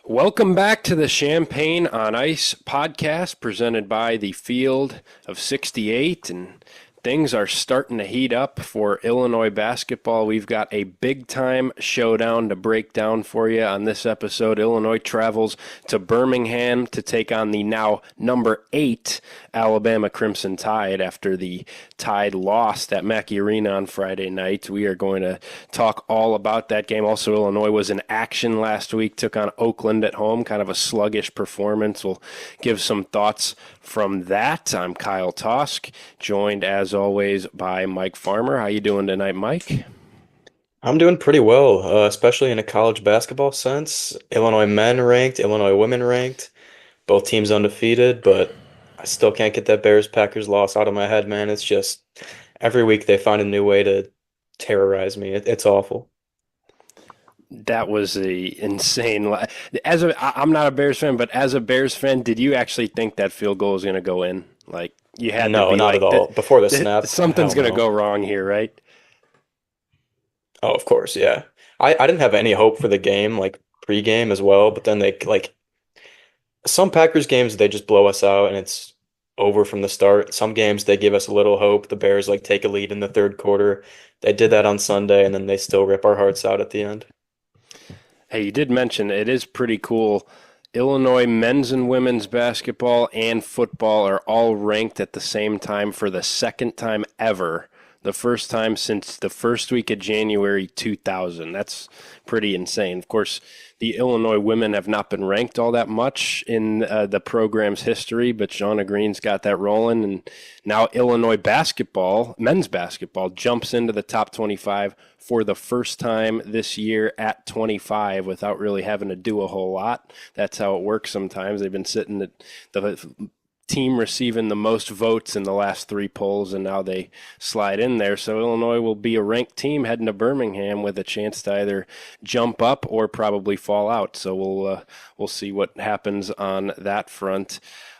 Welcome back to the Champagne on Ice podcast presented by the Field of 68. And things are starting to heat up for Illinois basketball. We've got a big time showdown to break down for you on this episode. Illinois travels to Birmingham to take on the now number 8 Alabama Crimson Tide after the Tide lost at Mackey Arena on Friday night. We are going to talk all about that game. Also, Illinois was in action last week, took on Oakland at home, kind of a sluggish performance. We'll give some thoughts from that. I'm Kyle Tausk, joined as always by Mike Farmer. How you doing tonight, Mike? I'm doing pretty well, especially in a college basketball sense. Illinois men ranked, Illinois women ranked, both teams undefeated, but I still can't get that Bears-Packers loss out of my head, man. It's just every week they find a new way to terrorize me. It's awful. That was a insane. I'm not a Bears fan, but as a Bears fan, did you actually think that field goal was going to go in? Like you had to No, be not at like all. Before the snap, something's hell going to no. go wrong here, right? Oh, of course, yeah. I didn't have any hope for the game, like pregame as well, but then they like some Packers games they just blow us out and it's over from the start. Some games they give us a little hope. The Bears like take a lead in the third quarter. They did that on Sunday and then they still rip our hearts out at the end. Hey, you did mention it is pretty cool. Illinois men's and women's basketball and football are all ranked at the same time for the second time ever. The first time since the first week of January 2000. That's pretty insane. Of course, the Illinois women have not been ranked all that much in the program's history, but Shauna Green's got that rolling. And now Illinois basketball, men's basketball, jumps into the top 25 for the first time this year at 25 without really having to do a whole lot. That's how it works sometimes. They've been sitting at the team receiving the most votes in the last 3 polls, and now they slide in there. So Illinois will be a ranked team heading to Birmingham with a chance to either jump up or probably fall out. So we'll see what happens on that front.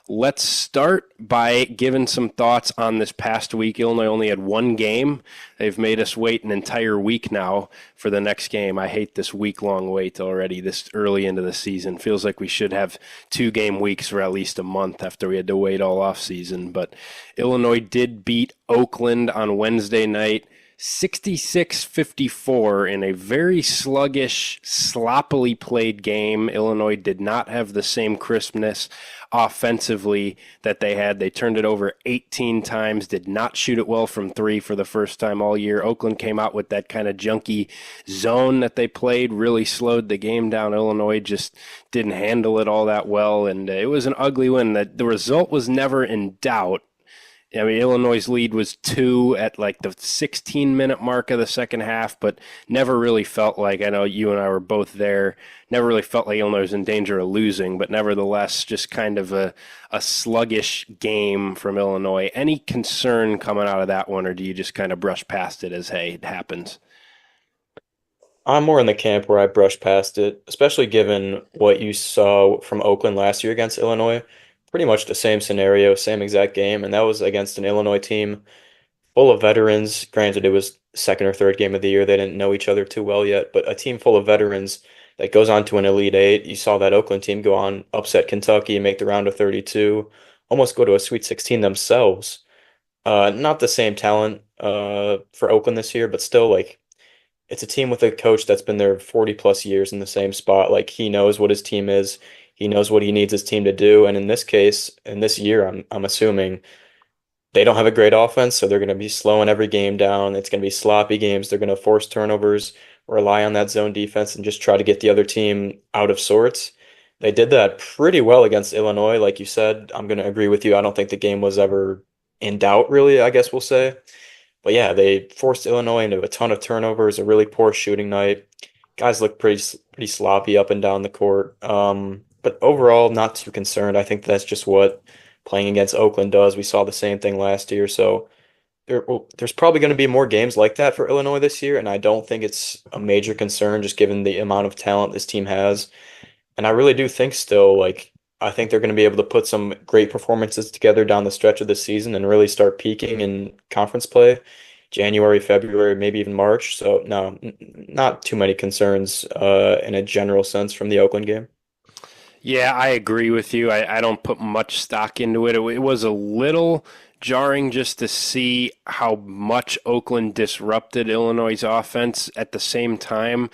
Let's start by giving some thoughts on this past week. Illinois only had one game. They've made us wait an entire week now for the next game. I hate this week-long wait already this early into the season. Feels like we should have 2 game weeks for at least a month after we had to wait all off season. But Illinois did beat Oakland on Wednesday night, 66-54 in a very sluggish, sloppily played game. Illinois did not have the same crispness offensively that they had. They turned it over 18 times, did not shoot it well from 3 for the first time all year. Oakland came out with that kind of junky zone that they played, really slowed the game down. Illinois just didn't handle it all that well, and it was an ugly win. The result was never in doubt. I mean, Illinois' lead was 2 at like the 16-minute mark of the second half, but never really felt like, I know you and I were both there, never really felt like Illinois was in danger of losing, but nevertheless, just kind of a sluggish game from Illinois. Any concern coming out of that one, or do you just kind of brush past it as, hey, it happens? I'm more in the camp where I brushed past it, especially given what you saw from Oakland last year against Illinois. Pretty much the same scenario, same exact game, and that was against an Illinois team full of veterans. Granted, it was second or third game of the year. They didn't know each other too well yet, but a team full of veterans that goes on to an Elite Eight. You saw that Oakland team go on, upset Kentucky, make the round of 32, almost go to a Sweet 16 themselves. Not the same talent for Oakland this year, but still, like, it's a team with a coach that's been there 40 plus years in the same spot. Like, he knows what his team is. He knows what he needs his team to do. And in this case, in this year, I'm assuming they don't have a great offense, so they're going to be slowing every game down. It's going to be sloppy games. They're going to force turnovers, rely on that zone defense, and just try to get the other team out of sorts. They did that pretty well against Illinois. Like you said, I'm going to agree with you. I don't think the game was ever in doubt, really, I guess we'll say. But yeah, they forced Illinois into a ton of turnovers, a really poor shooting night. Guys look pretty sloppy up and down the court. But overall, not too concerned. I think that's just what playing against Oakland does. We saw the same thing last year. So there's probably going to be more games like that for Illinois this year, and I don't think it's a major concern just given the amount of talent this team has. And I really do think still, like, I think they're going to be able to put some great performances together down the stretch of the season and really start peaking in conference play, January, February, maybe even March. So no, not too many concerns in a general sense from the Oakland game. Yeah, I agree with you. I don't put much stock into it. It was a little jarring just to see how much Oakland disrupted Illinois' offense. At the same time,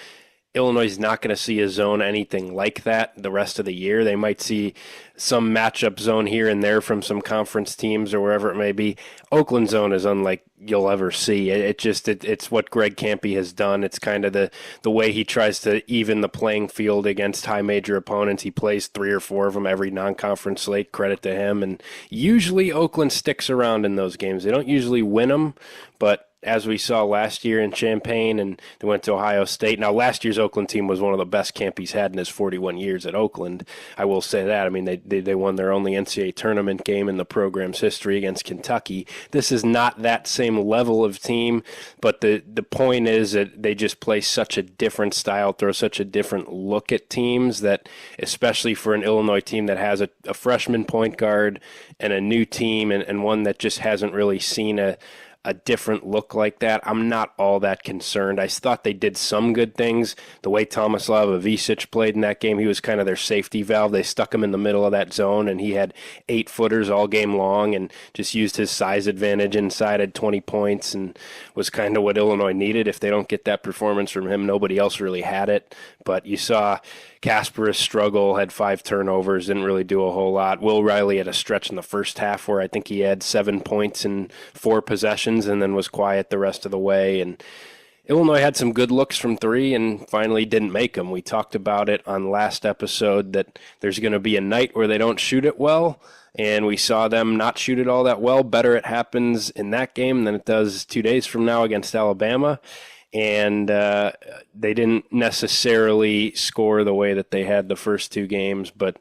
Illinois is not going to see a zone anything like that the rest of the year. They might see some matchup zone here and there from some conference teams or wherever it may be. Oakland zone is unlike you'll ever see. It's what Greg Campy has done. It's kind of the way he tries to even the playing field against high major opponents. He plays 3 or 4 of them every non-conference slate. Credit to him. And usually Oakland sticks around in those games. They don't usually win them, but as we saw last year in Champaign, and they went to Ohio State. Now, last year's Oakland team was one of the best Campy's had in his 41 years at Oakland. I will say that. I mean, they won their only NCAA tournament game in the program's history against Kentucky. This is not that same level of team, but the point is that they just play such a different style, throw such a different look at teams that, especially for an Illinois team that has a freshman point guard and a new team and one that just hasn't really seen a different look like that, I'm not all that concerned. I thought they did some good things. The way Tomislav Ivicic played in that game, he was kind of their safety valve. They stuck him in the middle of that zone, and he had 8-footers all game long and just used his size advantage inside at 20 points and was kind of what Illinois needed. If they don't get that performance from him, nobody else really had it. But you saw Kasparis struggle, had 5 turnovers, didn't really do a whole lot. Will Riley had a stretch in the first half where I think he had 7 points in 4 possessions and then was quiet the rest of the way. And Illinois had some good looks from 3 and finally didn't make them. We talked about it on last episode that there's going to be a night where they don't shoot it well, and we saw them not shoot it all that well. Better it happens in that game than it does 2 days from now against Alabama. And they didn't necessarily score the way that they had the first 2 games, but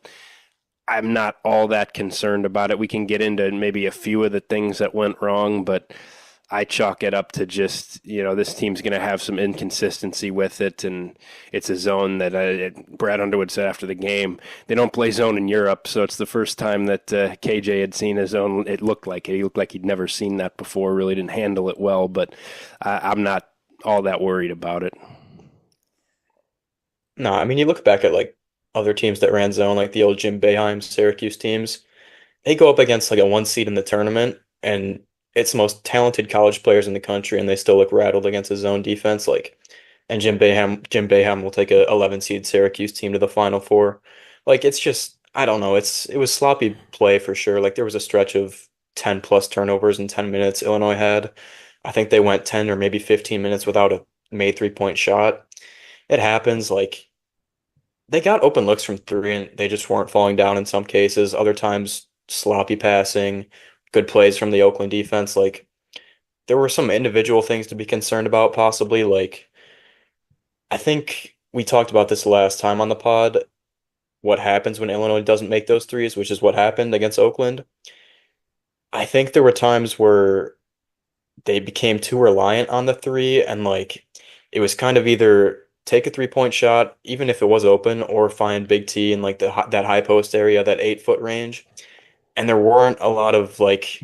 I'm not all that concerned about it. We can get into maybe a few of the things that went wrong, but I chalk it up to just, this team's going to have some inconsistency with it, and it's a zone that Brad Underwood said after the game, they don't play zone in Europe, so it's the first time that KJ had seen a zone. It looked like it. He looked like he'd never seen that before, really didn't handle it well, but I'm not all that worried about it. No, I mean, you look back at like other teams that ran zone, like the old Jim Boeheim Syracuse teams, they go up against like a 1 seed in the tournament, and it's the most talented college players in the country, and they still look rattled against a zone defense. And Jim Boeheim will take a 11 seed Syracuse team to the Final Four. Like, it's just, I don't know. It was sloppy play for sure. Like, there was a stretch of 10 plus turnovers in 10 minutes Illinois had. I think they went 10 or maybe 15 minutes without a made 3-point shot. It happens. Like, they got open looks from 3 and they just weren't falling down in some cases. Other times, sloppy passing, good plays from the Oakland defense. Like, there were some individual things to be concerned about, possibly. Like, I think we talked about this last time on the pod, what happens when Illinois doesn't make those threes, which is what happened against Oakland. I think there were times where they became too reliant on the 3, and like it was kind of either take a 3-point shot, even if it was open, or find Big T in like that high post area, that 8-foot range. And there weren't a lot of like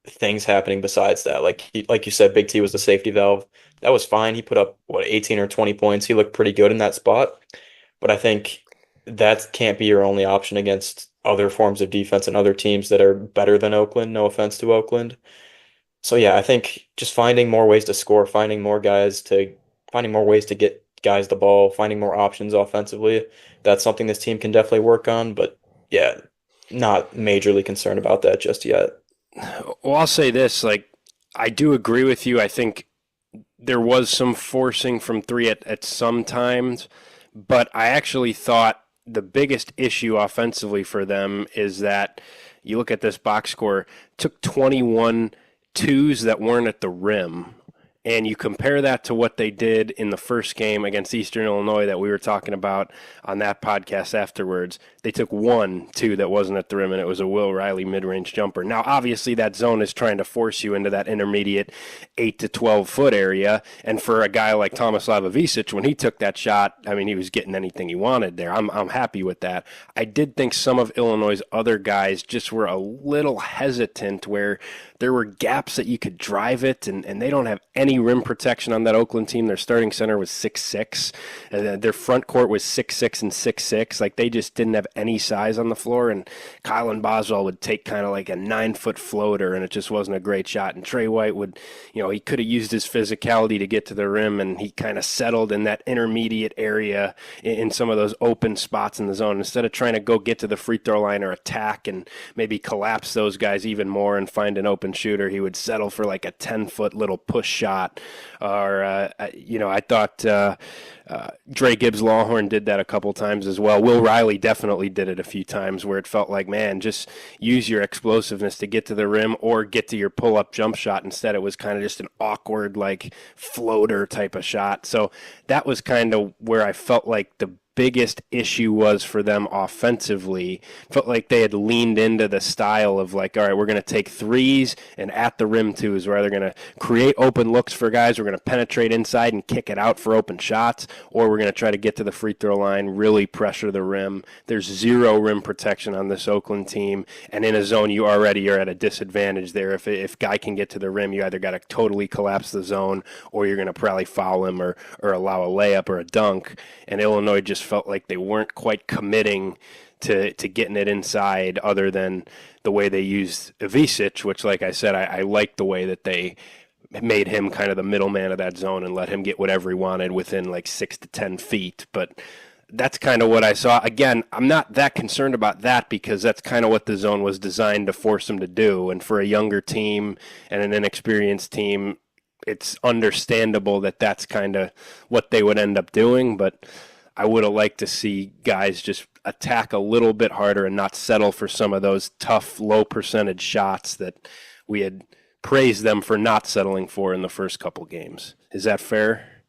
things happening besides that. Like you said, Big T was the safety valve. That was fine. He put up 18 or 20 points. He looked pretty good in that spot. But I think that can't be your only option against other forms of defense and other teams that are better than Oakland. No offense to Oakland. So yeah, I think just finding more ways to score, finding more ways to get guys the ball, finding more options offensively, that's something this team can definitely work on. But yeah, not majorly concerned about that just yet. Well, I'll say this, like, I do agree with you. I think there was some forcing from 3 at some times, but I actually thought the biggest issue offensively for them is that you look at this box score, took 21 twos that weren't at the rim, and you compare that to what they did in the first game against Eastern Illinois that we were talking about on that podcast afterwards. They took 1-2 that wasn't at the rim, and it was a Will Riley mid-range jumper. Now, obviously, that zone is trying to force you into that intermediate 8 to 12-foot area, and for a guy like Tomislav Ivicic, when he took that shot, I mean, he was getting anything he wanted there. I'm happy with that. I did think some of Illinois' other guys just were a little hesitant where there were gaps that you could drive it, and they don't have any any rim protection on that Oakland team. Their starting center was 6'6". Their front court was 6'6" and 6'6". Like, they just didn't have any size on the floor, and Kylan Boswell would take kind of like a 9-foot floater, and it just wasn't a great shot. And Trey White would, he could have used his physicality to get to the rim, and he kind of settled in that intermediate area in some of those open spots in the zone. Instead of trying to go get to the free throw line or attack and maybe collapse those guys even more and find an open shooter, he would settle for like a 10-foot little push shot. Or, I thought Dre Gibbs-Lawhorn did that a couple times as well. Will Riley definitely did it a few times where it felt like, man, just use your explosiveness to get to the rim or get to your pull-up jump shot. Instead, it was kind of just an awkward, like, floater type of shot. So that was kind of where I felt like the biggest issue was for them offensively. Felt like they had leaned into the style of like, all right, we're going to take threes and at the rim twos, where they're going to create open looks for guys, we're going to penetrate inside and kick it out for open shots, or we're going to try to get to the free throw line, really pressure the rim. There's zero rim protection on this Oakland team, and in a zone you're at a disadvantage there. If guy can get to the rim, you either got to totally collapse the zone or you're going to probably foul him or allow a layup or a dunk. And Illinois just felt like they weren't quite committing to getting it inside, other than the way they used Ivisic, which, like I said, I liked the way that they made him kind of the middleman of that zone and let him get whatever he wanted within like 6 to 10 feet. But that's kind of what I saw. Again, I'm not that concerned about that because that's kind of what the zone was designed to force them to do. And for a younger team and an inexperienced team, it's understandable that that's kind of what they would end up doing. But I would have liked to see guys just attack a little bit harder and not settle for some of those tough, low percentage shots that we had praised them for not settling for in the first couple games. Is that fair?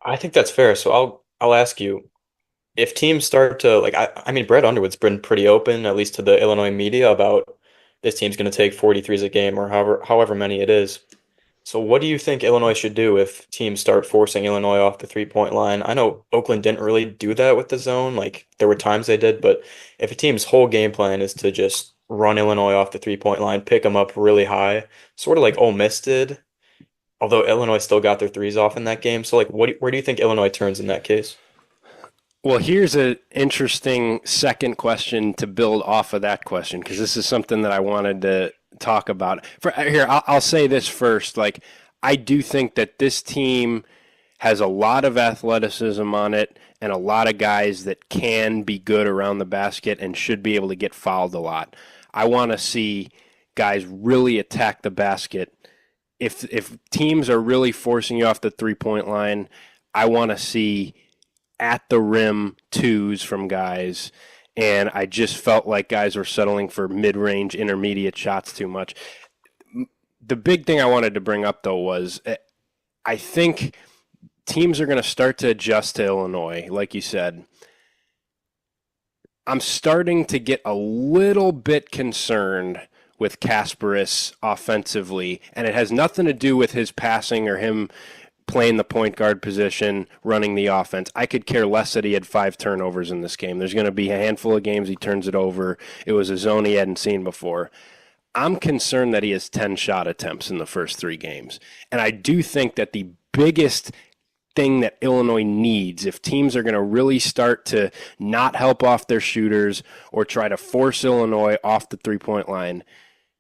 I think that's fair. So I'll ask you, if teams start to like, I mean, Brett Underwood's been pretty open, at least to the Illinois media, about this team's going to take 43s a game or however many it is. So what do you think Illinois should do if teams start forcing Illinois off the three-point line? I know Oakland didn't really do that with the zone. Like, there were times they did, but if a team's whole game plan is to just run Illinois off the three-point line, pick them up really high, sort of like Ole Miss did, although Illinois still got their threes off in that game. So, like, where do you think Illinois turns in that case? Well, here's an interesting second question to build off of that question, because this is something that I wanted to talk about. I'll say this first. Like, I do think that this team has a lot of athleticism on it and a lot of guys that can be good around the basket and should be able to get fouled a lot. I want to see guys really attack the basket. If teams are really forcing you off the three-point line, I want to see at the rim twos from guys. And I just felt like guys were settling for mid-range, intermediate shots too much. The big thing I wanted to bring up, though, was I think teams are going to start to adjust to Illinois, like you said. I'm starting to get a little bit concerned with Kasparis offensively, and it has nothing to do with his passing or him playing the point guard position, running the offense. I could care less that he had 5 turnovers in this game. There's going to be a handful of games he turns it over. It was a zone he hadn't seen before. I'm concerned that he has 10 shot attempts in the first 3 games. And I do think that the biggest thing that Illinois needs, if teams are going to really start to not help off their shooters or try to force Illinois off the three-point line,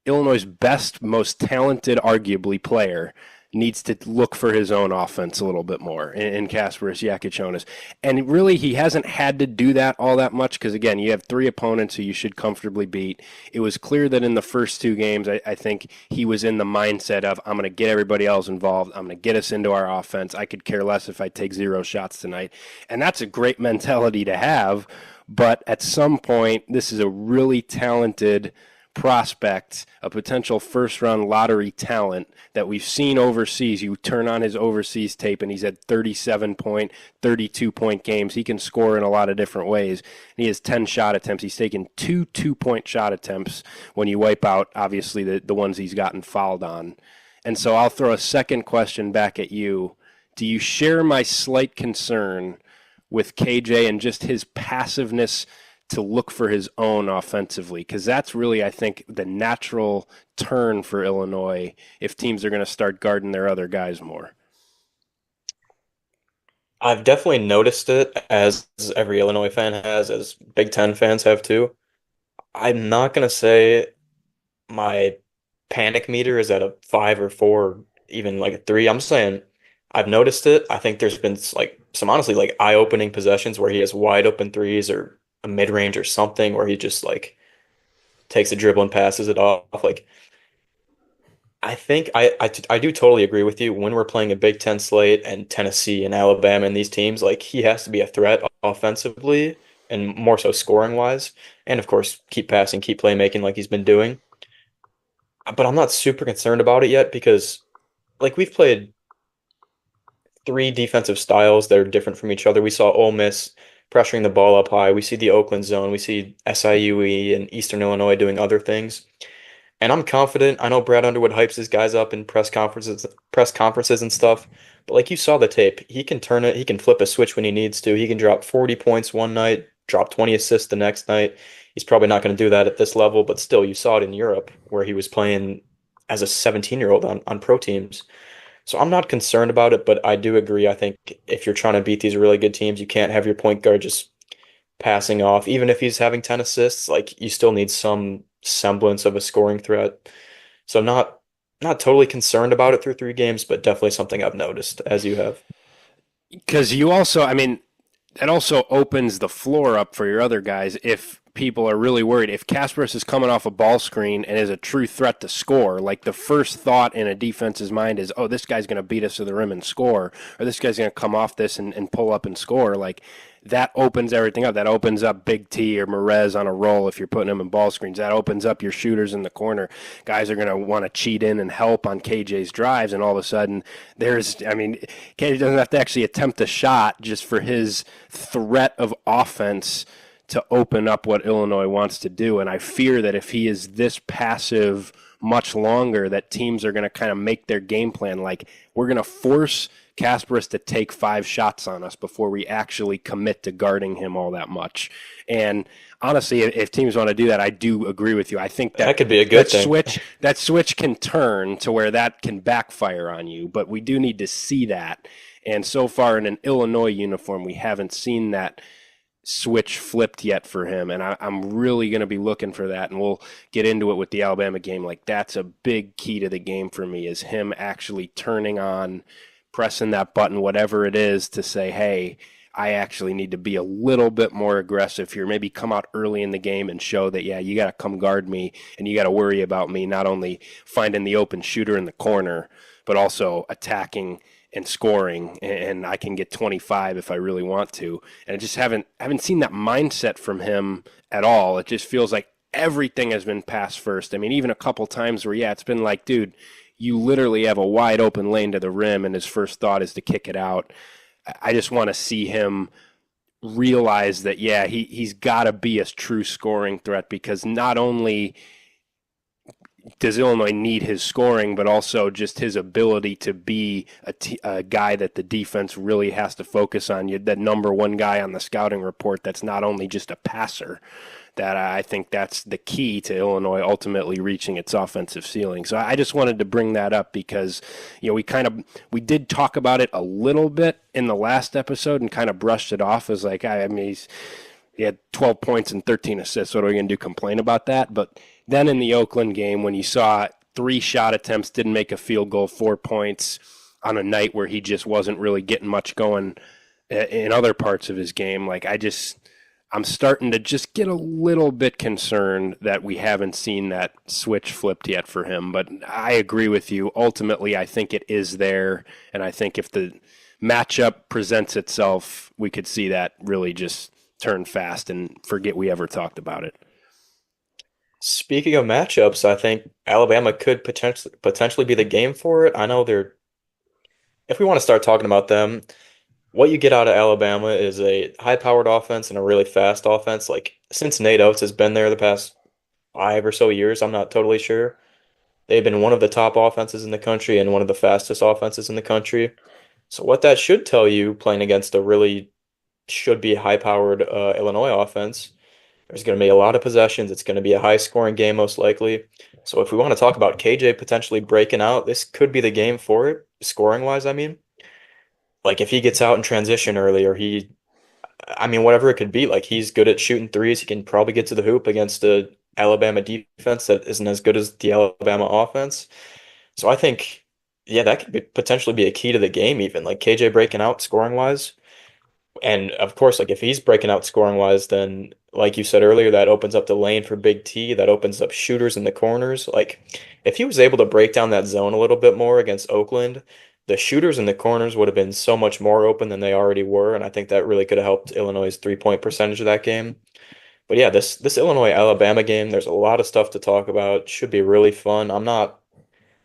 Illinois' best, most talented, arguably, player needs to look for his own offense a little bit more in Kasparis Yakichonis. And really, he hasn't had to do that all that much because, again, you have 3 opponents who you should comfortably beat. It was clear that in the first 2 games, I think he was in the mindset of, I'm going to get everybody else involved. I'm going to get us into our offense. I could care less if I take 0 shots tonight. And that's a great mentality to have. But at some point, this is a really talented prospect, a potential first-round lottery talent that we've seen overseas. You turn on his overseas tape, and he's had 37-point, 32-point games. He can score in a lot of different ways. He has 10 shot attempts. He's taken 2 2-point shot attempts when you wipe out, obviously, the ones he's gotten fouled on. And so I'll throw a second question back at you. Do you share my slight concern with KJ and just his passiveness to look for his own offensively, because that's really, I think, the natural turn for Illinois if teams are going to start guarding their other guys more. I've definitely noticed it, as every Illinois fan has, as Big Ten fans have too. I'm not gonna say my panic meter is at a 5 or 4, or even like a 3. I'm saying I've noticed it. I think there's been like some honestly like eye-opening possessions where he has wide open threes or a mid-range or something where he just like takes a dribble and passes it off. Like I think I do totally agree with you. When we're playing a Big Ten slate and Tennessee and Alabama and these teams, like he has to be a threat offensively and more so scoring wise. And of course, keep passing, keep playmaking like he's been doing. But I'm not super concerned about it yet because like we've played 3 defensive styles that are different from each other. We saw Ole Miss pressuring the ball up high. We see the Oakland zone. We see SIUE and Eastern Illinois doing other things. And I'm confident. I know Brad Underwood hypes his guys up in press conferences and stuff. But like you saw the tape, he can turn it, he can flip a switch when he needs to. He can drop 40 points one night, drop 20 assists the next night. He's probably not going to do that at this level, but still you saw it in Europe where he was playing as a 17-year-old on pro teams. So I'm not concerned about it, but I do agree. I think if you're trying to beat these really good teams, you can't have your point guard just passing off. Even if he's having 10 assists, like you still need some semblance of a scoring threat. So not totally concerned about it through 3 games, but definitely something I've noticed as you have. Because you also, I mean, that also opens the floor up for your other guys if people are really worried. If Kasparis is coming off a ball screen and is a true threat to score, like the first thought in a defense's mind is, oh, this guy's going to beat us to the rim and score, or this guy's going to come off this and pull up and score. Like that opens everything up. That opens up Big T or Merez on a roll if you're putting them in ball screens. That opens up your shooters in the corner. Guys are going to want to cheat in and help on KJ's drives, and all of a sudden KJ doesn't have to actually attempt a shot just for his threat of offense to open up what Illinois wants to do. And I fear that if he is this passive much longer, that teams are going to kind of make their game plan like we're going to force Kasparis to take 5 shots on us before we actually commit to guarding him all that much. And honestly, if teams want to do that, I do agree with you. I think That could be a good thing. that switch can turn to where that can backfire on you, but we do need to see that. And so far in an Illinois uniform, we haven't seen that switch flipped yet for him, and I'm really going to be looking for that, and we'll get into it with the Alabama game. Like that's a big key to the game for me, is him actually turning on, pressing that button, whatever it is, to say, hey, I actually need to be a little bit more aggressive here. Maybe come out early in the game and show that, yeah, you got to come guard me, and you got to worry about me not only finding the open shooter in the corner, but also attacking and scoring, and I can get 25 if I really want to. And I just haven't seen that mindset from him at all. It just feels like everything has been pass first. I mean, even a couple times where, yeah, it's been like, dude, you literally have a wide open lane to the rim, and his first thought is to kick it out. I just want to see him realize that, yeah, he's got to be a true scoring threat, because not only does Illinois need his scoring, but also just his ability to be a guy that the defense really has to focus on. You, that number one guy on the scouting report that's not only just a passer. That I think that's the key to Illinois ultimately reaching its offensive ceiling. So I just wanted to bring that up because, you know, we did talk about it a little bit in the last episode and kind of brushed it off as like, I mean, he had 12 points and 13 assists. What are we going to do, complain about that? But then in the Oakland game, when you saw 3 shot attempts, didn't make a field goal, 4 points on a night where he just wasn't really getting much going in other parts of his game, like I'm starting to just get a little bit concerned that we haven't seen that switch flipped yet for him. But I agree with you. Ultimately, I think it is there. And I think if the matchup presents itself, we could see that really just turn fast and forget we ever talked about it. Speaking of matchups, I think Alabama could potentially be the game for it. I know they're, if we want to start talking about them, what you get out of Alabama is a high-powered offense and a really fast offense. Like since Nate Oates has been there the past 5 or so years, I'm not totally sure. They've been one of the top offenses in the country and one of the fastest offenses in the country. So what that should tell you, playing against a really should be high-powered Illinois offense, There's going to be a lot of possessions. It's going to be a high scoring game, most likely. So if we want to talk about KJ potentially breaking out, this could be the game for it, scoring wise, I mean. Like if he gets out in transition early or I mean, whatever it could be, like he's good at shooting threes. He can probably get to the hoop against a Alabama defense that isn't as good as the Alabama offense. So I think, yeah, that could potentially be a key to the game, even like KJ breaking out scoring wise. And of course, like if he's breaking out scoring wise, then like you said earlier, that opens up the lane for Big T. That opens up shooters in the corners. Like if he was able to break down that zone a little bit more against Oakland, the shooters in the corners would have been so much more open than they already were. And I think that really could have helped Illinois' 3-point percentage of that game. But yeah, this Illinois Alabama game, there's a lot of stuff to talk about. Should be really fun. I'm not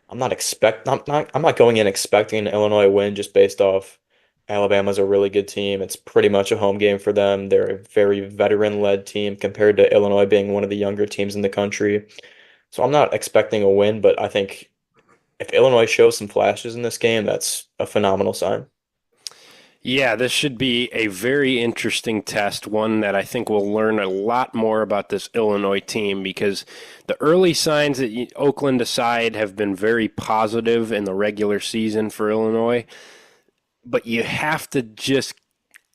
going in expecting an Illinois win just based off Alabama's a really good team. It's pretty much a home game for them. They're a very veteran-led team compared to Illinois being one of the younger teams in the country. So I'm not expecting a win, but I think if Illinois shows some flashes in this game, that's a phenomenal sign. Yeah, this should be a very interesting test, one that I think we'll learn a lot more about this Illinois team because the early signs that Oakland aside have been very positive in the regular season for Illinois, but you have to just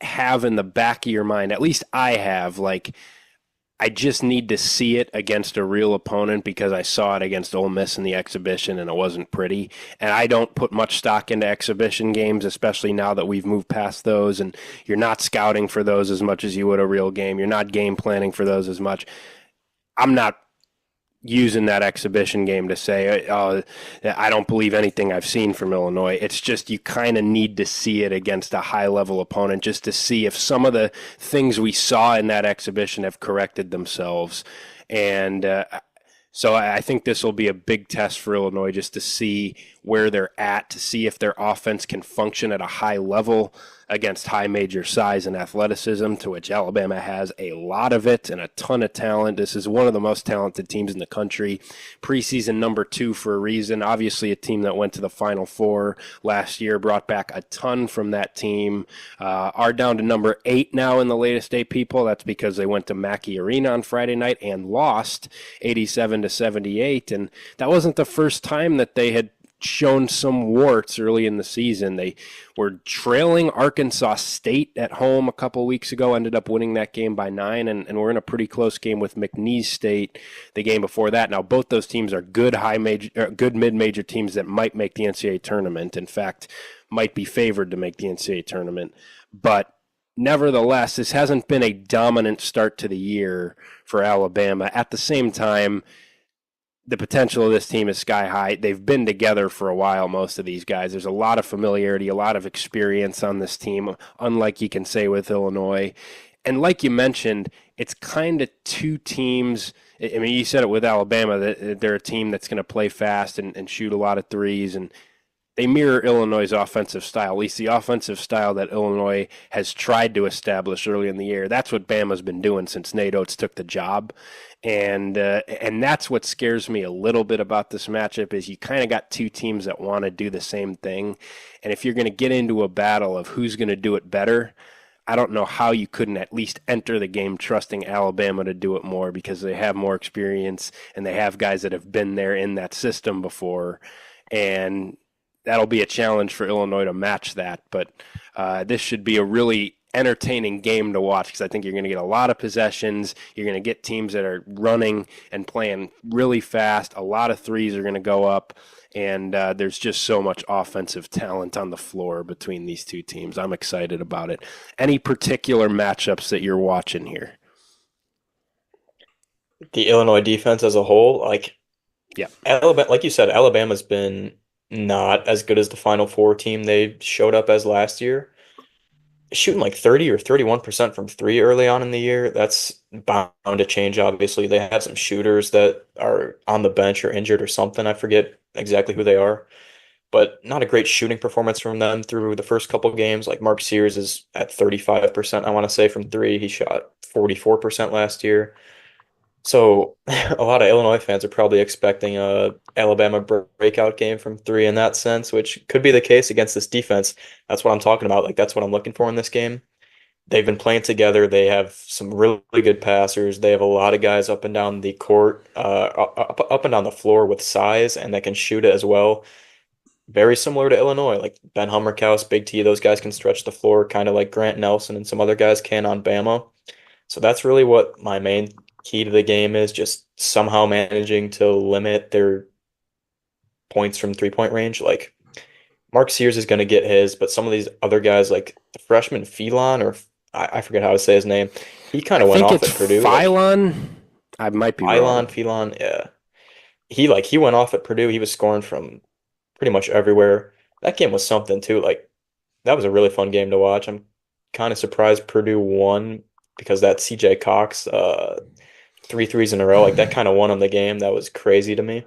have in the back of your mind, at least I have, like, I just need to see it against a real opponent because I saw it against Ole Miss in the exhibition and it wasn't pretty. And I don't put much stock into exhibition games, especially now that we've moved past those and you're not scouting for those as much as you would a real game. You're not game planning for those as much. I'm not using that exhibition game to say, oh, I don't believe anything I've seen from Illinois. It's just you kind of need to see it against a high level opponent just to see if some of the things we saw in that exhibition have corrected themselves. And so I think this will be a big test for Illinois just to see where they're at, to see if their offense can function at a high level against high major size and athleticism, to which Alabama has a lot of it and a ton of talent. This is one of the most talented teams in the country. Preseason #2 for a reason. Obviously a team that went to the Final Four last year, brought back a ton from that team. Are down to #8 now in the latest AP poll. That's because they went to Mackey Arena on Friday night and lost 87-78. And that wasn't the first time that they had shown some warts early in the season. They were trailing Arkansas State at home a couple weeks ago, ended up winning that game by 9, and we're in a pretty close game with McNeese State the game before that. Now, both those teams are good good mid-major teams that might make the NCAA tournament. In fact, might be favored to make the NCAA tournament. But nevertheless, this hasn't been a dominant start to the year for Alabama. At the same time, the potential of this team is sky high. They've been together for a while, most of these guys. There's a lot of familiarity, a lot of experience on this team, unlike you can say with Illinois. And like you mentioned, it's kind of two teams. I mean, you said it with Alabama, that they're a team that's going to play fast and shoot a lot of threes. And they mirror Illinois' offensive style, at least the offensive style that Illinois has tried to establish early in the year. That's what Bama's been doing since Nate Oates took the job. And that's what scares me a little bit about this matchup is you kind of got two teams that want to do the same thing. And if you're going to get into a battle of who's going to do it better, I don't know how you couldn't at least enter the game trusting Alabama to do it more because they have more experience and they have guys that have been there in that system before. And that'll be a challenge for Illinois to match that. But this should be a really entertaining game to watch because I think you're going to get a lot of possessions. You're going to get teams that are running and playing really fast. A lot of threes are going to go up. And there's just so much offensive talent on the floor between these two teams. I'm excited about it. Any particular matchups that you're watching here? The Illinois defense as a whole, like Yeah. Alabama, like you said, Alabama's been not as good as the Final Four team they showed up as last year. Shooting like 30 or 31% from three early on in the year, that's bound to change, obviously. They have some shooters that are on the bench or injured or something. I forget exactly who they are, but not a great shooting performance from them through the first couple of games. Like Mark Sears is at 35%, I want to say, from three. He shot 44% last year. So a lot of Illinois fans are probably expecting a Alabama breakout game from three in that sense, which could be the case against this defense. That's what I'm talking about. Like that's what I'm looking for in this game. they've been playing together. They have some really good passers. They have a lot of guys up and down the court, up and down the floor with size, and that can shoot it as well. Very similar to Illinois, like Ben Hummerkaus, Big T, those guys can stretch the floor, kind of like Grant Nelson and some other guys can on Bama. So that's really what my main key to the game is, just somehow managing to limit their points from 3-point range. Like Mark Sears is going to get his, but some of these other guys, like the freshman Phelan, or I forget how to say his name, he kind I of went think off it's at Purdue. Like Phylon. I might be wrong. Phelan, yeah. He went off at Purdue. He was scoring from pretty much everywhere. That game was something too. Like that was a really fun game to watch. I'm kind of surprised Purdue won because that CJ Cox three threes in a row, like that kind of won them the game. That was crazy to me.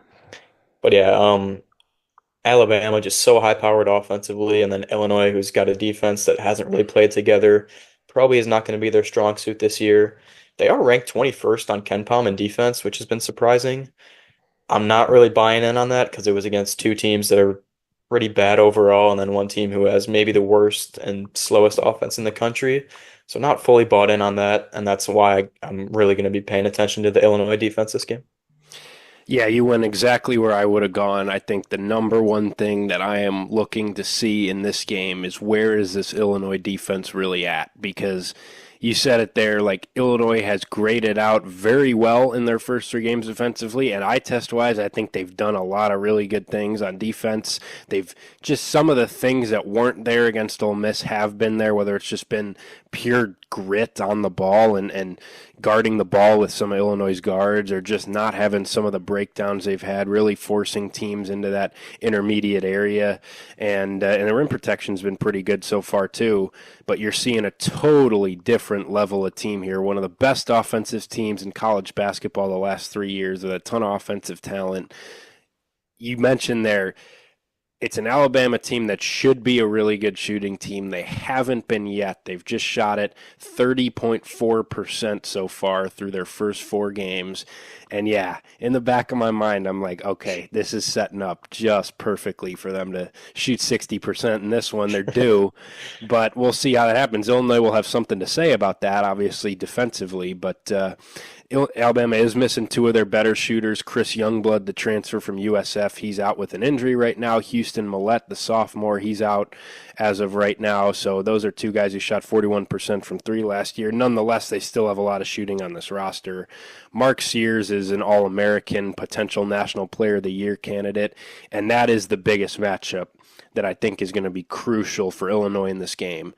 But yeah, Alabama just so high powered offensively, and then Illinois, who's got a defense that hasn't really played together, probably is not going to be their strong suit this year. They are ranked 21st on KenPom in defense, which has been surprising. I'm not really buying in on that because it was against two teams that are pretty bad overall, and then one team who has maybe the worst and slowest offense in the country. So not fully bought in on that, and that's why I'm really going to be paying attention to the Illinois defense this game. Yeah, you went exactly where I would have gone. I think the number one thing that I am looking to see in this game is where is this Illinois defense really at? Because you said it there, like Illinois has graded out very well in their first three games defensively, and eye test wise, I think they've done a lot of really good things on defense. They've just some of the things that weren't there against Ole Miss have been there, whether it's just been pure grit on the ball and guarding the ball with some of Illinois' guards, or just not having some of the breakdowns they've had, really forcing teams into that intermediate area. And the rim protection's been pretty good so far too. But you're seeing a totally different level of team here. One of the best offensive teams in college basketball the last 3 years with a ton of offensive talent. You mentioned there, it's an Alabama team that should be a really good shooting team. They haven't been yet. They've just shot it 30.4% so far through their first four games. And yeah, in the back of my mind, I'm like, okay, this is setting up just perfectly for them to shoot 60% in this one. They're due, but we'll see how that happens. Illinois will have something to say about that, obviously, defensively, but Alabama is missing two of their better shooters. Chris Youngblood, the transfer from USF, he's out with an injury right now. Houston Millette, the sophomore, he's out as of right now. So those are two guys who shot 41% from three last year. Nonetheless, they still have a lot of shooting on this roster. Mark Sears is an All-American, potential National Player of the Year candidate, and that is the biggest matchup that I think is going to be crucial for Illinois in this game.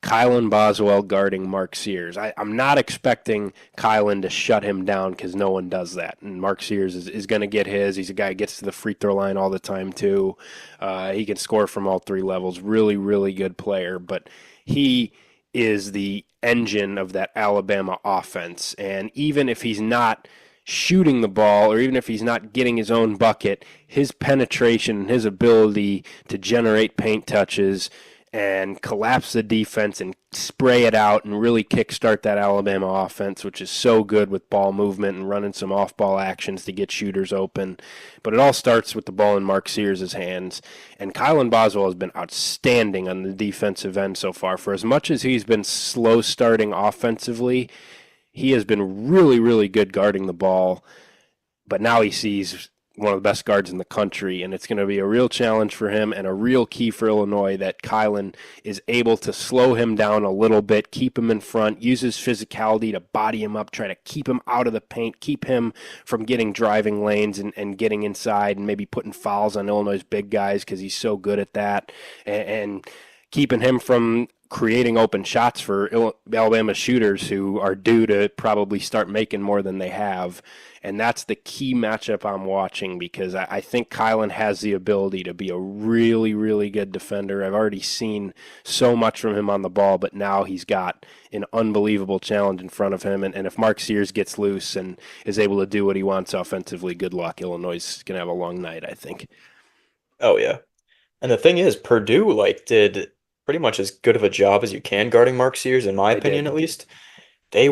Kylan Boswell guarding Mark Sears. I'm not expecting Kylan to shut him down because no one does that. And Mark Sears is going to get his. He's a guy who gets to the free throw line all the time, too. He can score from all three levels. Really, really good player. But he is the engine of that Alabama offense. And even if he's not shooting the ball, or even if he's not getting his own bucket, his penetration, his ability to generate paint touches and collapse the defense and spray it out and really kickstart that Alabama offense, which is so good with ball movement and running some off-ball actions to get shooters open. But it all starts with the ball in Mark Sears' hands. And Kylan Boswell has been outstanding on the defensive end so far. For as much as he's been slow starting offensively, he has been really, really good guarding the ball. But now he sees one of the best guards in the country, and it's going to be a real challenge for him and a real key for Illinois that Kylan is able to slow him down a little bit, keep him in front, use his physicality to body him up, try to keep him out of the paint, keep him from getting driving lanes and getting inside and maybe putting fouls on Illinois' big guys because he's so good at that, and keeping him from creating open shots for Alabama shooters who are due to probably start making more than they have. And that's the key matchup I'm watching because I think Kylan has the ability to be a really, really good defender. I've already seen so much from him on the ball, but now he's got an unbelievable challenge in front of him. And if Mark Sears gets loose and is able to do what he wants offensively, good luck. Illinois is going to have a long night, I think. Oh yeah. And the thing is, Purdue did pretty much as good of a job as you can guarding Mark Sears, in my They opinion, did. at least. They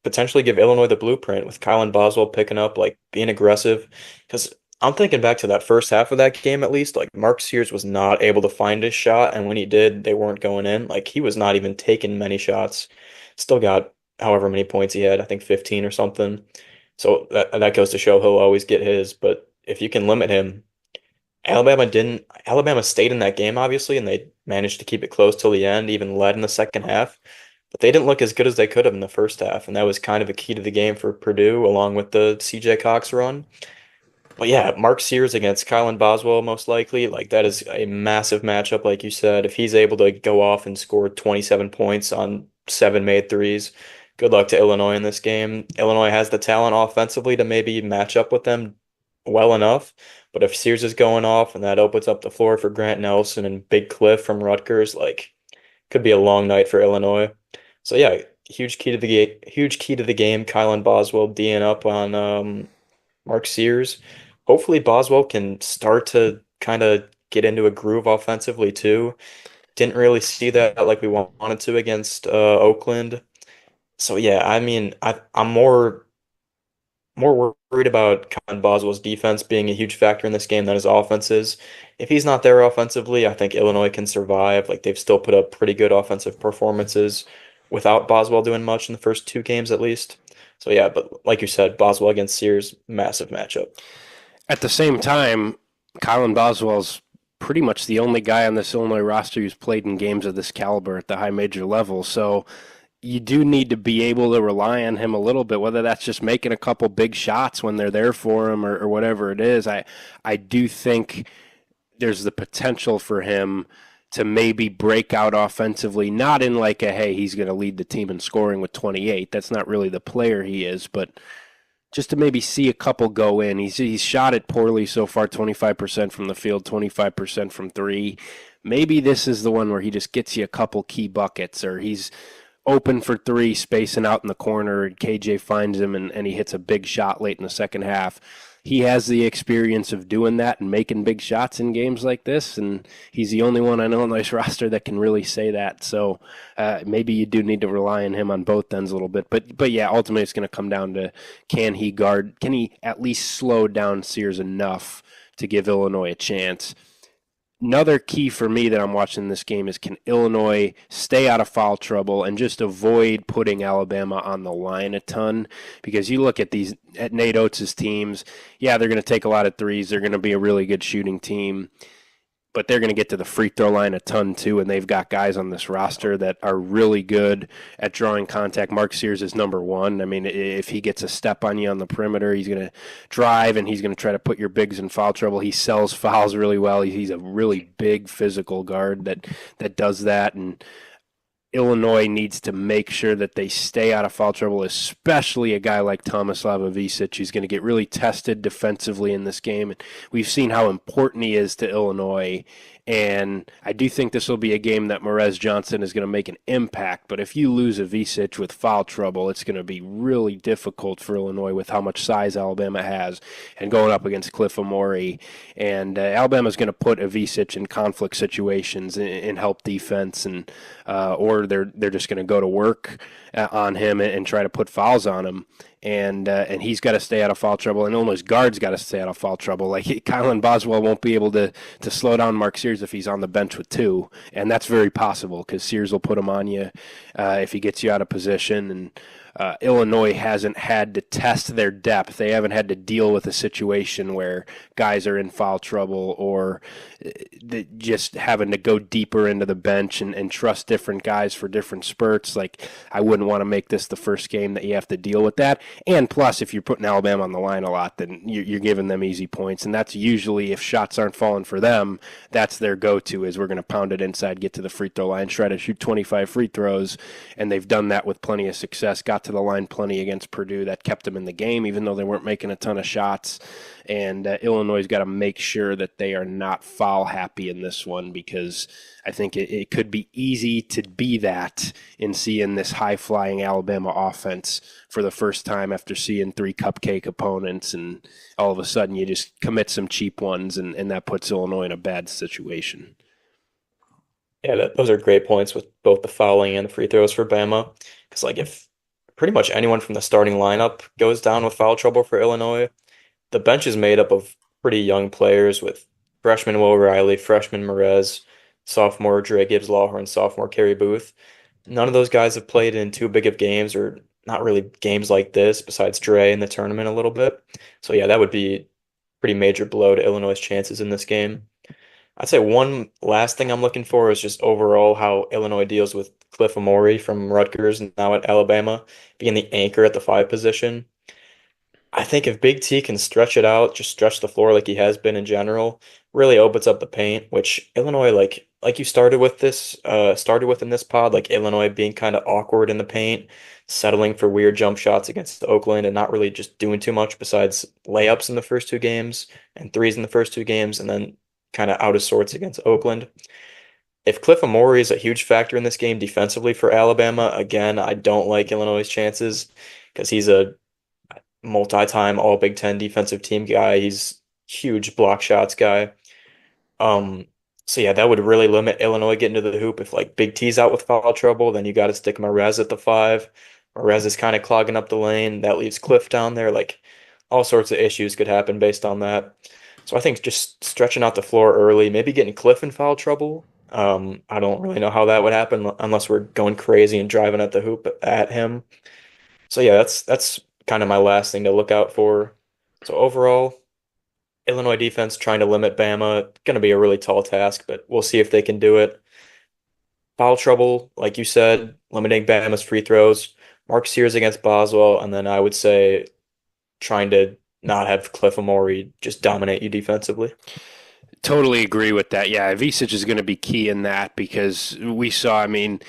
potentially give Illinois the blueprint with Kylan Boswell picking up, being aggressive. Because I'm thinking back to that first half of that game at least. Like Mark Sears was not able to find his shot, and when he did, they weren't going in. Like he was not even taking many shots. Still got however many points he had, I think 15 or something. So that goes to show he'll always get his. But if you can limit him, Alabama didn't. Alabama stayed in that game obviously, and they managed to keep it close till the end, even led in the second half. But they didn't look as good as they could have in the first half, and that was kind of a key to the game for Purdue, along with the CJ Cox run. But yeah, Mark Sears against Kylan Boswell, most likely. Like, that is a massive matchup, like you said. If he's able to go off and score 27 points on seven made threes, good luck to Illinois in this game. Illinois has the talent offensively to maybe match up with them well enough. But if Sears is going off and that opens up the floor for Grant Nelson and Big Cliff from Rutgers, like, could be a long night for Illinois. So yeah, huge key to the game. Huge key to the game. Kylan Boswell D'ing up on Mark Sears. Hopefully Boswell can start to kind of get into a groove offensively too. Didn't really see that like we wanted to against Oakland. So yeah, I mean, I'm more worried about Colin Boswell's defense being a huge factor in this game than his offense is. If he's not there offensively, I think Illinois can survive. Like they've still put up pretty good offensive performances without Boswell doing much in the first two games at least. So yeah, but like you said, Boswell against Sears, massive matchup. At the same time, Colin Boswell's pretty much the only guy on this Illinois roster who's played in games of this caliber at the high major level. So you do need to be able to rely on him a little bit, whether that's just making a couple big shots when they're there for him or whatever it is. I do think there's the potential for him to maybe break out offensively, not in like a, hey, he's going to lead the team in scoring with 28. That's not really the player he is, but just to maybe see a couple go in. He's shot it poorly so far, 25% from the field, 25% from three. Maybe this is the one where he just gets you a couple key buckets, or he's open for three, spacing out in the corner, and KJ finds him, and he hits a big shot late in the second half. He has the experience of doing that and making big shots in games like this, and he's the only one I know on this roster that can really say that. So maybe you do need to rely on him on both ends a little bit. But yeah, ultimately it's going to come down to can he at least slow down Sears enough to give Illinois a chance. Another key for me that I'm watching this game is can Illinois stay out of foul trouble and just avoid putting Alabama on the line a ton? Because you look at Nate Oates' teams, yeah, they're going to take a lot of threes. They're going to be a really good shooting team, but they're going to get to the free throw line a ton too, and they've got guys on this roster that are really good at drawing contact. Mark Sears is number one. I mean, if he gets a step on you on the perimeter, he's going to drive, and he's going to try to put your bigs in foul trouble. He sells fouls really well. He's a really big physical guard that does that, and Illinois needs to make sure that they stay out of foul trouble, especially a guy like Tomislav Ivisic, who's going to get really tested defensively in this game. And we've seen how important he is to Illinois, and I do think this will be a game that Morez Johnson is going to make an impact. But if you lose Ivisic with foul trouble, it's going to be really difficult for Illinois with how much size Alabama has and going up against Cliff Amore. And Alabama's going to put Ivisic in conflict situations in help defense, and or they're just going to go to work on him and try to put fouls on him. And he's got to stay out of foul trouble, and Illinois' guard's got to stay out of foul trouble. Like Kylan Boswell won't be able to slow down Mark Sears if he's on the bench with two, and that's very possible because Sears will put him on you if he gets you out of position. And Illinois hasn't had to test their depth. They haven't had to deal with a situation where guys are in foul trouble or just having to go deeper into the bench and trust different guys for different spurts. Like, I wouldn't want to make this the first game that you have to deal with that. And plus, if you're putting Alabama on the line a lot, then you're giving them easy points. And that's usually, if shots aren't falling for them, that's their go-to is we're going to pound it inside, get to the free throw line, try to shoot 25 free throws. And they've done that with plenty of success, got to the line plenty against Purdue. That kept them in the game, even though they weren't making a ton of shots. And Illinois' got to make sure that they are not foul happy in this one, because I think it could be easy to be that in seeing this high-flying Alabama offense for the first time after seeing three cupcake opponents, and all of a sudden you just commit some cheap ones, and that puts Illinois in a bad situation. Yeah, those are great points with both the fouling and the free throws for Bama. Because like if pretty much anyone from the starting lineup goes down with foul trouble for Illinois, the bench is made up of pretty young players with freshman Will Riley, freshman Merez, sophomore Dre Gibbs-Lawhorn, sophomore Kerry Booth. None of those guys have played in too big of games or not really games like this besides Dre in the tournament a little bit. So yeah, that would be a pretty major blow to Illinois' chances in this game. I'd say one last thing I'm looking for is just overall how Illinois deals with Cliff Amori from Rutgers and now at Alabama, being the anchor at the five position. I think if Big T can stretch it out, just stretch the floor like he has been in general, really opens up the paint, which Illinois like you started with in this pod, like Illinois being kind of awkward in the paint, settling for weird jump shots against Oakland and not really just doing too much besides layups in the first two games and threes in the first two games and then kind of out of sorts against Oakland. If Cliff Amore is a huge factor in this game defensively for Alabama, again, I don't like Illinois' chances because he's a multi-time All Big Ten defensive team guy. He's huge block shots guy. Um, so yeah, that would really limit Illinois getting to the hoop. If like Big T's out with foul trouble, then you got to stick Merez at the five. Merez is kind of clogging up the lane. That leaves Cliff down there. Like all sorts of issues could happen based on that. So I think just stretching out the floor early, maybe getting Cliff in foul trouble. I don't really know how that would happen unless we're going crazy and driving at the hoop at him. So yeah, that's kind of my last thing to look out for. So overall, Illinois defense trying to limit Bama, going to be a really tall task, but we'll see if they can do it. Foul trouble, like you said, limiting Bama's free throws. Mark Sears against Boswell, and then I would say trying to not have Cliff Amore just dominate you defensively. Totally agree with that. Yeah, Ivisic is going to be key in that because we saw, I mean,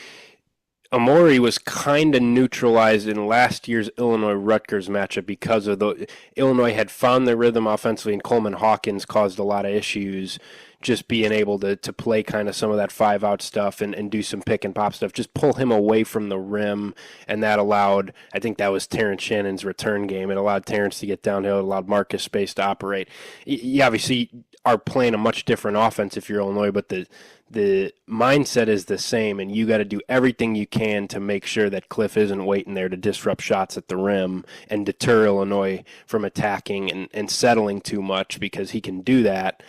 Amori was kind of neutralized in last year's Illinois-Rutgers matchup because of the Illinois had found their rhythm offensively, and Coleman Hawkins caused a lot of issues. Just being able to play kind of some of that five-out stuff and do some pick-and-pop stuff, just pull him away from the rim, and that allowed, I think that was Terrence Shannon's return game. It allowed Terrence to get downhill. It allowed Marcus space to operate. You obviously are playing a much different offense if you're Illinois, but the mindset is the same, and you got to do everything you can to make sure that Cliff isn't waiting there to disrupt shots at the rim and deter Illinois from attacking and settling too much, because he can do that.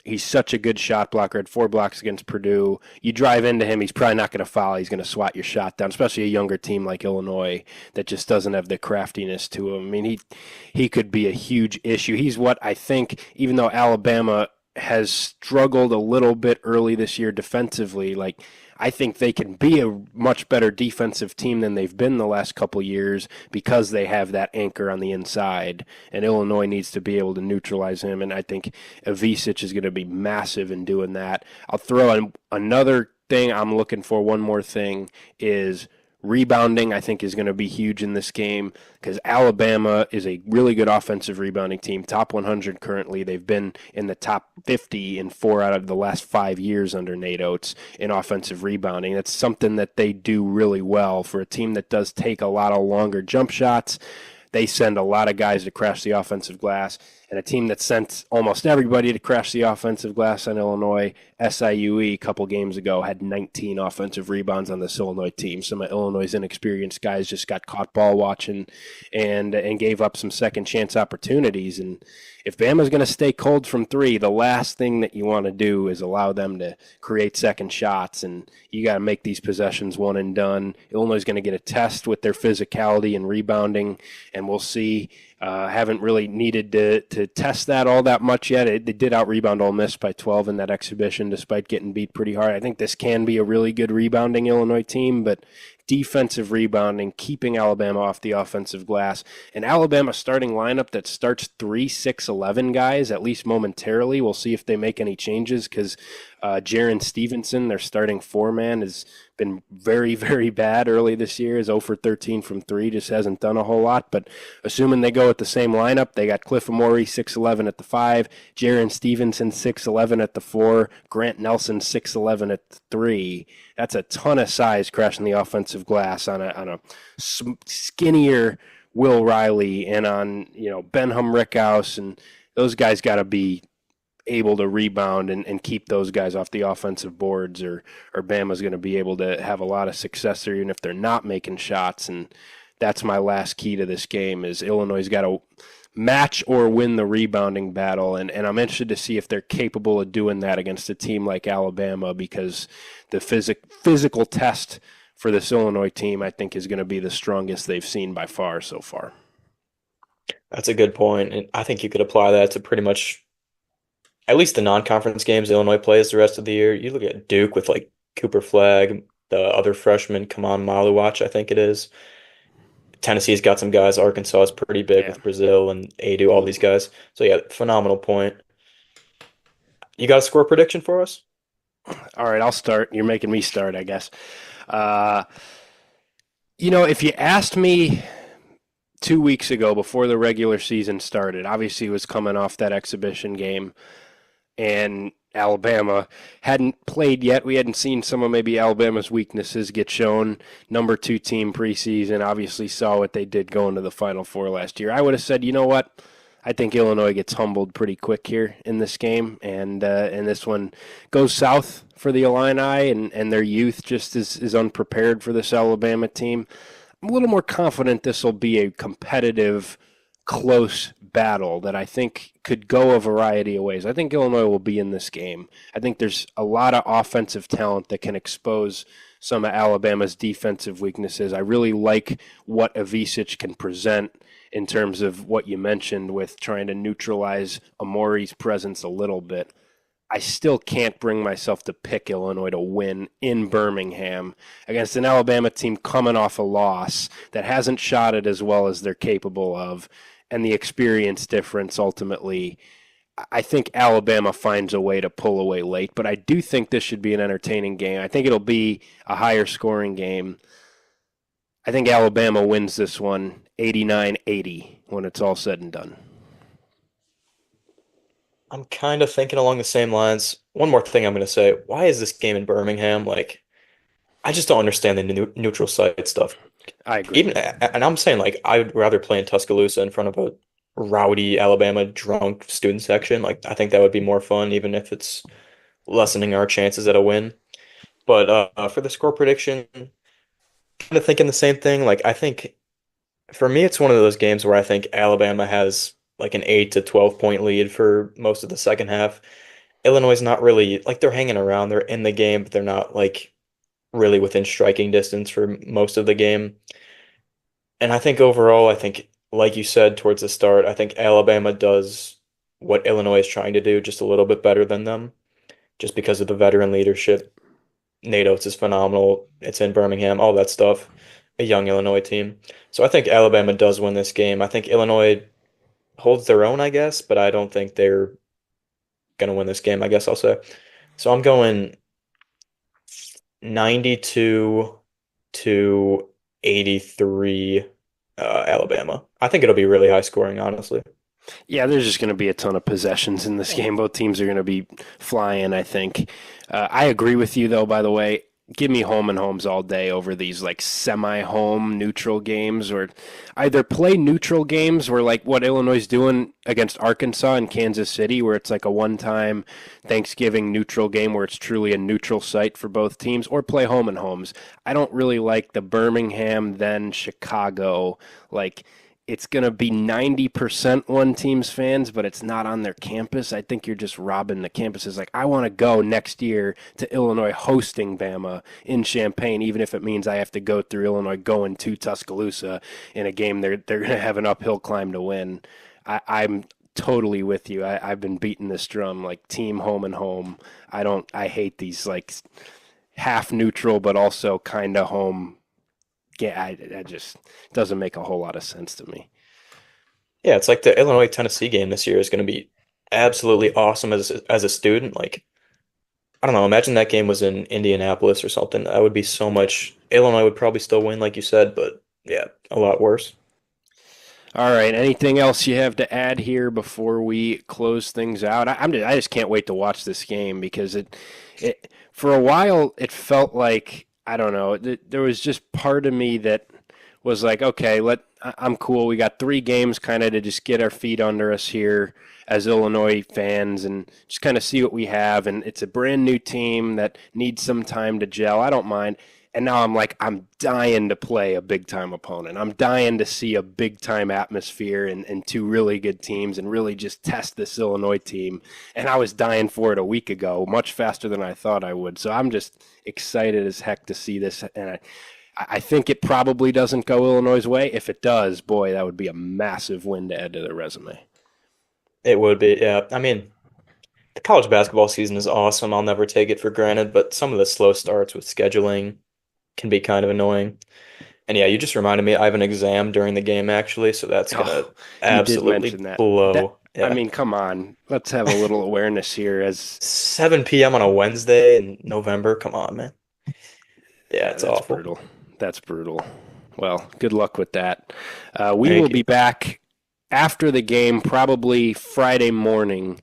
He's such a good shot blocker. Had 4 blocks against Purdue. You drive into him, he's probably not going to foul. He's going to swat your shot down, especially a younger team like Illinois that just doesn't have the craftiness to him. I mean, he could be a huge issue. He's what I think, even though Alabama has struggled a little bit early this year defensively, like I think they can be a much better defensive team than they've been the last couple years because they have that anchor on the inside, and Illinois needs to be able to neutralize him, and I think Ivisic is going to be massive in doing that. I'll throw in another thing I'm looking for, one more thing, is rebounding. I think is going to be huge in this game because Alabama is a really good offensive rebounding team, top 100 currently. They've been in the top 50 in 4 out of the last 5 years under Nate Oates in offensive rebounding. That's something that they do really well for a team that does take a lot of longer jump shots. They send a lot of guys to crash the offensive glass, and a team that sent almost everybody to crash the offensive glass on Illinois, SIUE, a couple games ago, had 19 offensive rebounds on this Illinois team. Some of Illinois' inexperienced guys just got caught ball watching and gave up some second chance opportunities. And if Bama's going to stay cold from 3, the last thing that you want to do is allow them to create second shots, and you got to make these possessions one and done. Illinois is going to get a test with their physicality and rebounding, and we'll see. Haven't really needed to test that all that much yet. They did out-rebound Ole Miss by 12 in that exhibition despite getting beat pretty hard. I think this can be a really good rebounding Illinois team, but defensive rebounding, keeping Alabama off the offensive glass. An Alabama starting lineup that starts 3, 6, 11 guys, at least momentarily. We'll see if they make any changes because Jaron Stevenson, their starting 4-man, has been very, very bad early this year. Is 0 for 13 from 3, just hasn't done a whole lot. But assuming they go with the same lineup, they got Cliff Amore 6'11 at the 5, Jaron Stevenson 6'11 at the 4, Grant Nelson 6'11 at the 3. That's a ton of size crashing the offensive glass on a skinnier Will Riley and on Benham Rickhouse, and those guys got to be able to rebound and keep those guys off the offensive boards, or Bama's going to be able to have a lot of success there even if they're not making shots. And that's my last key to this game is Illinois' got to match or win the rebounding battle. And I'm interested to see if they're capable of doing that against a team like Alabama, because the physical test for this Illinois team, I think, is going to be the strongest they've seen by far so far. That's a good point, and I think you could apply that to pretty much at least the non-conference games Illinois plays the rest of the year. You look at Duke with like Cooper Flagg, the other freshman, Kaman Maluach, I think it is. Tennessee's got some guys. Arkansas is pretty big Yeah. with Brazil and Adu, all these guys. So yeah, phenomenal point. You got a score prediction for us? All right, I'll start. You're making me start, I guess. Uh, if you asked me 2 weeks ago before the regular season started, obviously it was coming off that exhibition game, and Alabama hadn't played yet. We hadn't seen some of maybe Alabama's weaknesses get shown. Number 2 team preseason, obviously saw what they did going to the Final Four last year. I would have said, you know what? I think Illinois gets humbled pretty quick here in this game, and this one goes south for the Illini, and their youth just is unprepared for this Alabama team. I'm a little more confident this will be a competitive, close battle that I think could go a variety of ways. I think Illinois will be in this game. I think there's a lot of offensive talent that can expose some of Alabama's defensive weaknesses. I really like what Ivisic can present in terms of what you mentioned with trying to neutralize Amori's presence a little bit. I still can't bring myself to pick Illinois to win in Birmingham against an Alabama team coming off a loss that hasn't shot it as well as they're capable of, and the experience difference ultimately. I think Alabama finds a way to pull away late, but I do think this should be an entertaining game. I think it'll be a higher scoring game. I think Alabama wins this one 89-80 when it's all said and done. I'm kind of thinking along the same lines. One more thing I'm going to say. Why is this game in Birmingham? Like, I just don't understand the neutral site stuff. I agree. And I'm saying, like, I would rather play in Tuscaloosa in front of a rowdy Alabama drunk student section. Like, I think that would be more fun, even if it's lessening our chances at a win. But for the score prediction, kind of thinking the same thing. Like, I think for me, it's one of those games where I think Alabama has like an 8 to 12 point lead for most of the second half. Illinois is not really like they're hanging around. They're in the game, but they're not like really within striking distance for most of the game. And I think overall, I think, like you said towards the start, I think Alabama does what Illinois is trying to do just a little bit better than them, just because of the veteran leadership. Nate Oates is phenomenal. It's in Birmingham, all that stuff. A young Illinois team. So I think Alabama does win this game. I think Illinois holds their own, I guess, but I don't think they're going to win this game, I guess I'll say. So I'm going 92 to 83 Alabama. I think it'll be really high scoring, honestly. Yeah, there's just going to be a ton of possessions in this game. Both teams are going to be flying, I think. I agree with you, though, by the way. Give me home and homes all day over these like semi-home neutral games, or either play neutral games where like what Illinois is doing against Arkansas and Kansas City, where it's like a one-time Thanksgiving neutral game where it's truly a neutral site for both teams, or play home and homes. I don't really like the Birmingham, then Chicago, like it's going to be 90% one team's fans, but it's not on their campus. I think you're just robbing the campuses. Like, I want to go next year to Illinois hosting Bama in Champaign, even if it means I have to go through Illinois going to Tuscaloosa in a game they're going to have an uphill climb to win. I'm totally with you. I've been beating this drum, like team home and home. I hate these like half neutral, but also kind of home. Yeah, I just doesn't make a whole lot of sense to me. Yeah, it's like the Illinois-Tennessee game this year is going to be absolutely awesome as a student. Like, I don't know, imagine that game was in Indianapolis or something. That would be so much. Illinois would probably still win, like you said, but yeah, a lot worse. All right, anything else you have to add here before we close things out? I just can't wait to watch this game because it for a while it felt like, I don't know. There was just part of me that was like, okay, I'm cool. We got 3 games kind of to just get our feet under us here as Illinois fans and just kind of see what we have. And it's a brand new team that needs some time to gel. I don't mind. And now I'm like, I'm dying to play a big-time opponent. I'm dying to see a big-time atmosphere and two really good teams and really just test this Illinois team. And I was dying for it a week ago, much faster than I thought I would. So I'm just excited as heck to see this. And I think it probably doesn't go Illinois' way. If it does, boy, that would be a massive win to add to their resume. It would be, yeah. I mean, the college basketball season is awesome. I'll never take it for granted, but some of the slow starts with scheduling can be kind of annoying. And yeah, you just reminded me I have an exam during the game actually, so that's gonna Oh, you did absolutely mention that. blow. I Yeah. mean, come on. Let's have a little awareness here as 7 p.m. on a Wednesday in November. Come on, man. Yeah, yeah, it's that's awful. brutal. That's brutal. Well, good luck with that. We will Thank be you. back after the game, probably Friday morning,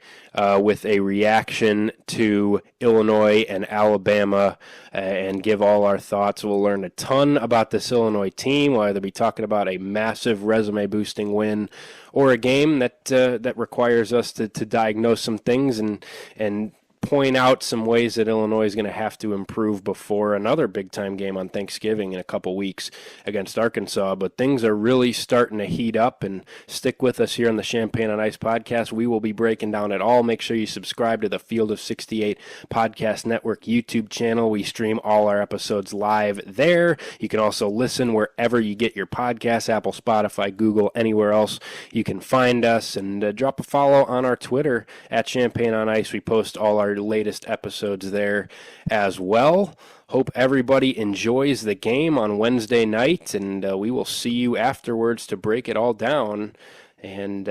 with a reaction to Illinois and Alabama and give all our thoughts. We'll learn a ton about this Illinois team. We'll either be talking about a massive resume boosting win or a game that requires us to diagnose some things and point out some ways that Illinois is going to have to improve before another big time game on Thanksgiving in a couple weeks against Arkansas. But things are really starting to heat up, and stick with us here on the Champagne on Ice podcast. We will be breaking down it all. Make sure you subscribe to the Field of 68 Podcast Network YouTube channel. We stream all our episodes live there. You can also listen wherever you get your podcasts, Apple, Spotify, Google, anywhere else you can find us, and drop a follow on our Twitter at Champagne on Ice. We post all our latest episodes there as well. Hope everybody enjoys the game on Wednesday night, and we will see you afterwards to break it all down. And